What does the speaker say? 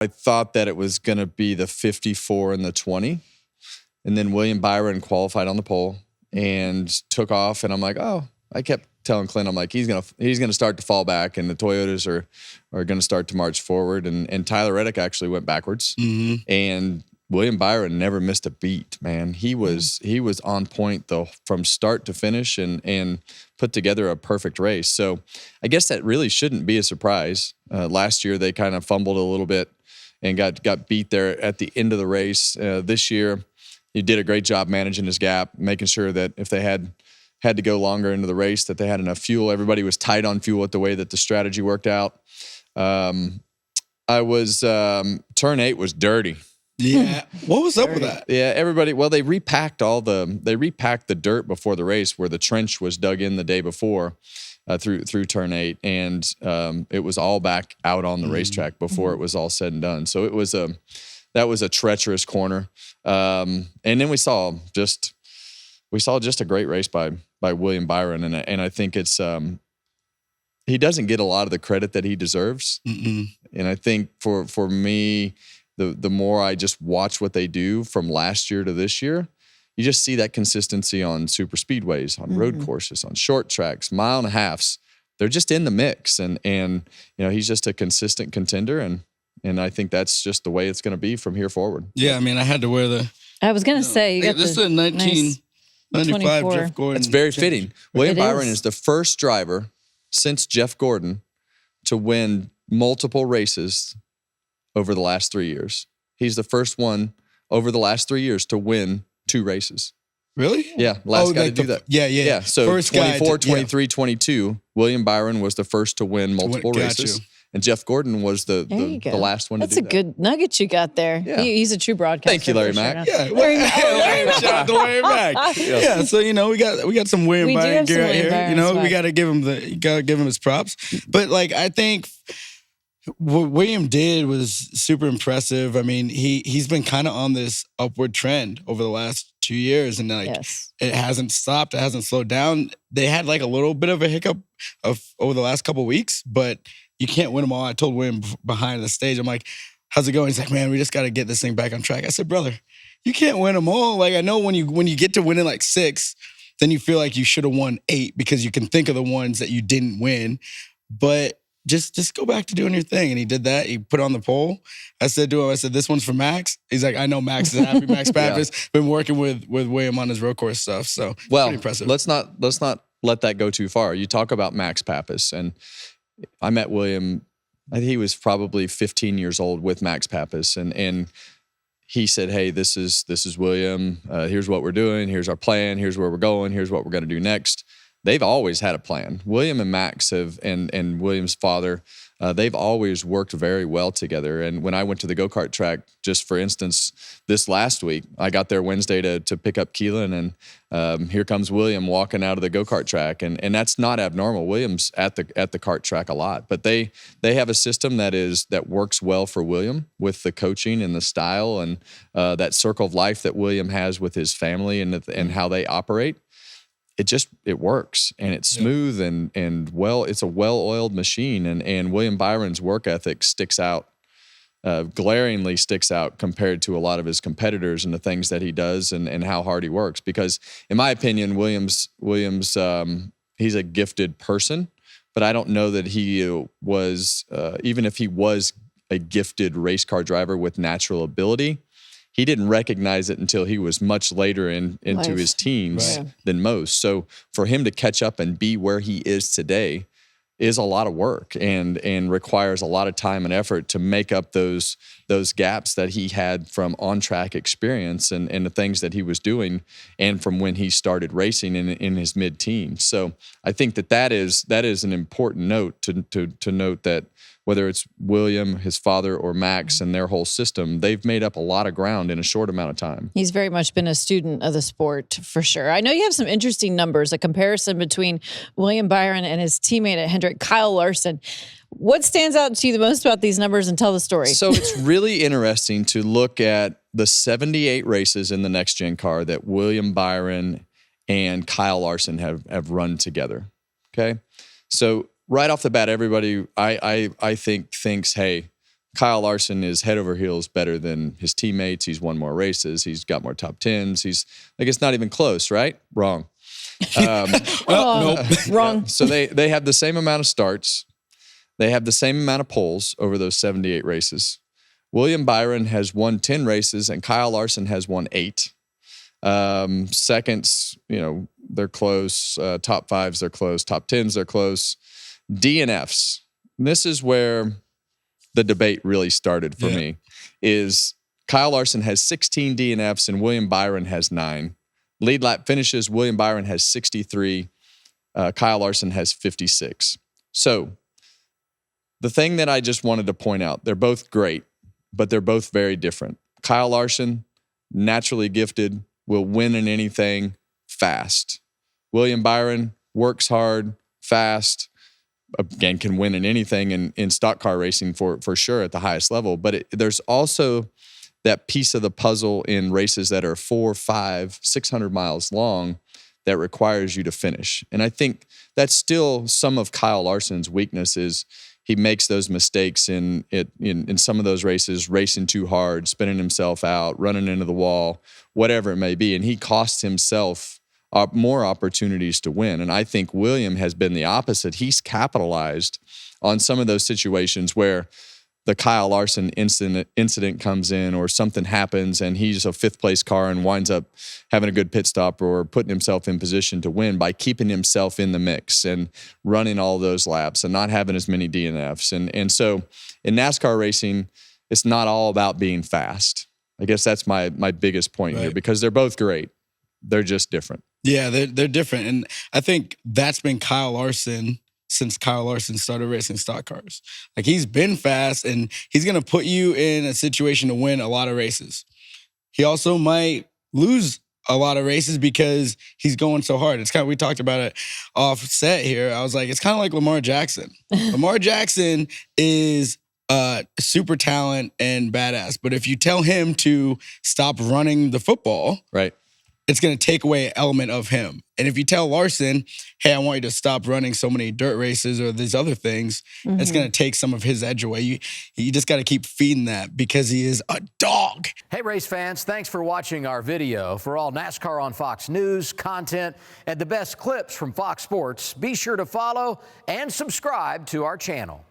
I thought that it was going to be the 54 and the 20. And then William Byron qualified on the pole and took off. And I'm like, oh, I kept telling Clint, I'm like, he's gonna start to fall back, and the Toyotas are going to start to march forward. And Tyler Reddick actually went backwards. Mm-hmm. And William Byron never missed a beat, man. He was on point though from start to finish and put together a perfect race. So I guess that really shouldn't be a surprise. Last year they kind of fumbled a little bit and got beat there at the end of the race. This year he did a great job managing his gap, making sure that if they had to go longer into the race, that they had enough fuel. Everybody was tight on fuel with the way that the strategy worked out. Turn 8 was dirty. Yeah. What was up with that? Yeah, everybody, well, they repacked the dirt before the race where the trench was dug in the day before through turn 8. And it was all back out on the racetrack before it was all said and done. So that was a treacherous corner. And then we saw just a great race by William Byron. And I think it's, he doesn't get a lot of the credit that he deserves. Mm-mm. And I think for me, the more I just watch what they do from last year to this year, you just see that consistency on super speedways, on road courses, on short tracks, 1.5 miles. They're just in the mix. And he's just a consistent contender. And I think that's just the way it's going to be from here forward. Yeah, I mean, I had to wear the... I was going to say, you got this is a 1995 nice Jeff Gordon. It's very fitting. William Byron is is the first driver since Jeff Gordon to win multiple races over the last 3 years. He's the first one over the last 3 years to win 2 races. Really? Yeah, last guy to do that. Yeah. So first 24, 23, 22, William Byron was the first to win multiple races. And Jeff Gordon was the last one to do that. That's a good nugget you got there. Yeah. He's a true broadcaster. Thank you, Larry Mack. Yeah, shout out to Larry Mack. Yeah, so we got some William Byron gear out here. We got to give him his props. But like I think what William did was super impressive. I mean, he's been kind of on this upward trend over the last 2 years, and it hasn't stopped. It hasn't slowed down. They had like a little bit of a hiccup over the last couple of weeks, but you can't win them all. I told William behind the stage, I'm like, how's it going? He's like, man, we just got to get this thing back on track. I said, brother, you can't win them all. Like, I know when you get to winning like 6, then you feel like you should have won 8 because you can think of the ones that you didn't win. But just go back to doing your thing. And he did that. He put on the pole. I said to him, this one's for Max. He's like, I know Max is happy. Max Pappas been working with William on his road course stuff. So pretty impressive. Let's not let that go too far. You talk about Max Pappas, and I met William, I think he was probably 15 years old with Max Pappas. And he said, hey, this is William. Here's what we're doing. Here's our plan. Here's where we're going. Here's what we're going to do next. They've always had a plan. William and Max and William's father, they've always worked very well together. And when I went to the go-kart track, just for instance, this last week, I got there Wednesday to pick up Kaitlyn, and here comes William walking out of the go-kart track. And that's not abnormal. William's at the kart track a lot, but they have a system that works well for William with the coaching and the style and that circle of life that William has with his family and how they operate. It works, and it's smooth and well. It's a well-oiled machine, and William Byron's work ethic sticks out, glaringly sticks out compared to a lot of his competitors and the things that he does and how hard he works. Because in my opinion, Williams, he's a gifted person, but I don't know that he was even if he was a gifted race car driver with natural ability. He didn't recognize it until he was much later into his teens than most. So for him to catch up and be where he is today is a lot of work and requires a lot of time and effort to make up those gaps that he had from on-track experience and the things that he was doing and from when he started racing in his mid-teens. So I think that is an important note to note that whether it's William, his father, or Max and their whole system, they've made up a lot of ground in a short amount of time. He's very much been a student of the sport, for sure. I know you have some interesting numbers, a comparison between William Byron and his teammate at Hendrick, Kyle Larson. What stands out to you the most about these numbers, and tell the story? So it's really interesting to look at the 78 races in the next-gen car that William Byron and Kyle Larson have run together, okay? So right off the bat, everybody, I think, thinks, hey, Kyle Larson is head over heels better than his teammates. He's won more races. He's got more top 10s. He's like, it's not even close, right? Wrong. Nope. Wrong. So they have the same amount of starts. They have the same amount of poles over those 78 races. William Byron has won 10 races and Kyle Larson has won 8. Seconds, they're close. Top 5s, they're close. Top 10s, they're close. DNFs. This is where the debate really started for me, is Kyle Larson has 16 DNFs and William Byron has 9. Lead lap finishes, William Byron has 63. Kyle Larson has 56. So the thing that I just wanted to point out, they're both great, but they're both very different. Kyle Larson, naturally gifted, will win in anything fast. William Byron works hard, fast, again, can win in anything in stock car racing for sure at the highest level. But there's also that piece of the puzzle in races that are 400, 500, 600 miles long that requires you to finish. And I think that's still some of Kyle Larson's weakness is he makes those mistakes in some of those races, racing too hard, spinning himself out, running into the wall, whatever it may be. And he costs himself more opportunities to win. And I think William has been the opposite. He's capitalized on some of those situations where the Kyle Larson incident comes in or something happens and he's a 5th place car and winds up having a good pit stop or putting himself in position to win by keeping himself in the mix and running all those laps and not having as many DNFs. And so in NASCAR racing, it's not all about being fast. I guess that's my biggest point here, because they're both great. They're just different. Yeah, they're different. And I think that's been Kyle Larson since Kyle Larson started racing stock cars. Like, he's been fast and he's going to put you in a situation to win a lot of races. He also might lose a lot of races because he's going so hard. It's kind of, we talked about it off set here. I was like, it's kind of like Lamar Jackson. Lamar Jackson is super talent and badass. But if you tell him to stop running the football, right, it's going to take away an element of him. And if you tell Larson, hey, I want you to stop running so many dirt races or these other things, it's going to take some of his edge away. You just got to keep feeding that because he is a dog. Hey, race fans, thanks for watching our video. For all NASCAR on Fox News, content, and the best clips from Fox Sports, be sure to follow and subscribe to our channel.